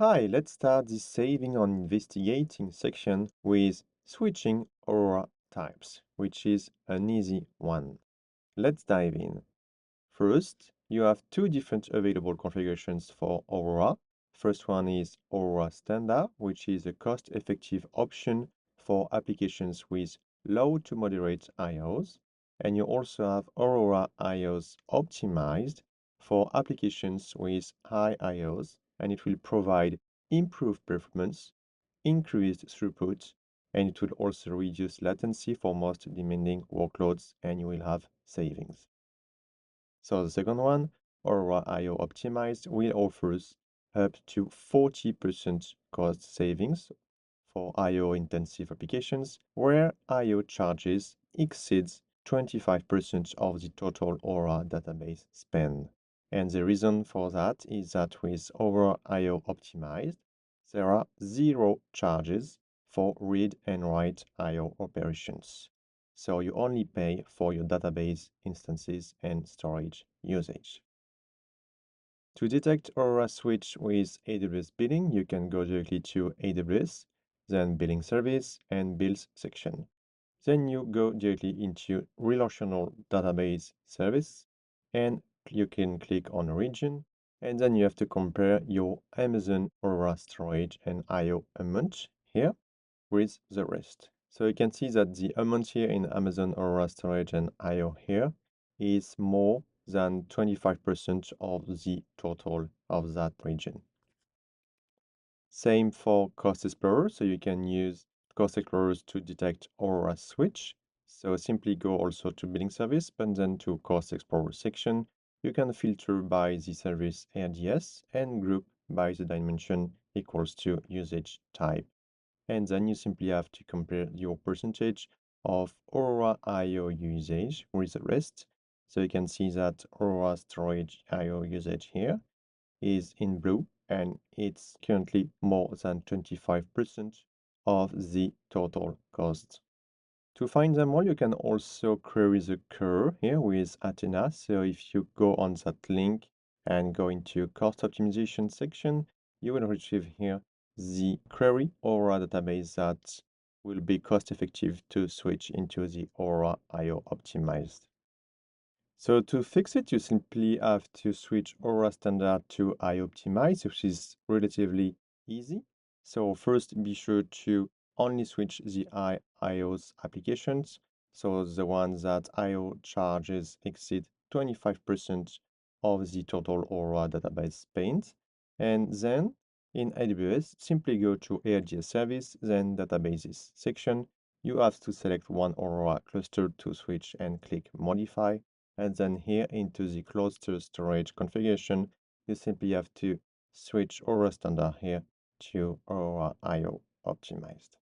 Hi, let's start this saving on investigating section with switching Aurora types, which is an easy one. Let's dive in. First, you have two different available configurations for Aurora. First one is Aurora Standard, which is a cost-effective option for applications with low to moderate IOs. And you also have Aurora IOs Optimized for applications with high IOs, and it will provide improved performance, increased throughput, and it will also reduce latency for most demanding workloads, and you will have savings. So the second one, Aurora IO Optimized, will offers up to 40% cost savings for IO intensive applications where IO charges exceeds 25% of the total Aurora database spend. And the reason for that is that with Aurora IO Optimized, there are zero charges for read and write IO operations. So you only pay for your database instances and storage usage. To detect Aurora switch with AWS billing, you can go directly to AWS, then billing service and bills section. Then you go directly into relational database service and you can click on region, and then you have to compare your Amazon Aurora storage and IO amount here with the rest. So you can see that the amount here in Amazon Aurora storage and IO here is more than 25% of the total of that region. Same for Cost Explorer, so you can use Cost Explorers to detect Aurora switch. So simply go also to billing service, but then to Cost Explorer section. You can filter by the service RDS and group by the dimension equals to usage type. And then you simply have to compare your percentage of Aurora IO usage with the rest. So you can see that Aurora storage IO usage here is in blue, and it's currently more than 25% of the total cost. To find them all, you can also query the curve here with Athena. So if you go on that link and go into cost optimization section, you will retrieve here the query Aurora database that will be cost effective to switch into the Aurora IO optimized. So to fix it, you simply have to switch Aurora Standard to iOptimize, which is relatively easy. So first, be sure to only switch the iOS applications, so the ones that IO charges exceed 25% of the total Aurora database spend. And then in AWS, simply go to ARDS service, then databases section. You have to select one Aurora cluster to switch and click modify. And then here into the cluster storage configuration, you simply have to switch Aurora Standard here to Aurora IO Optimized.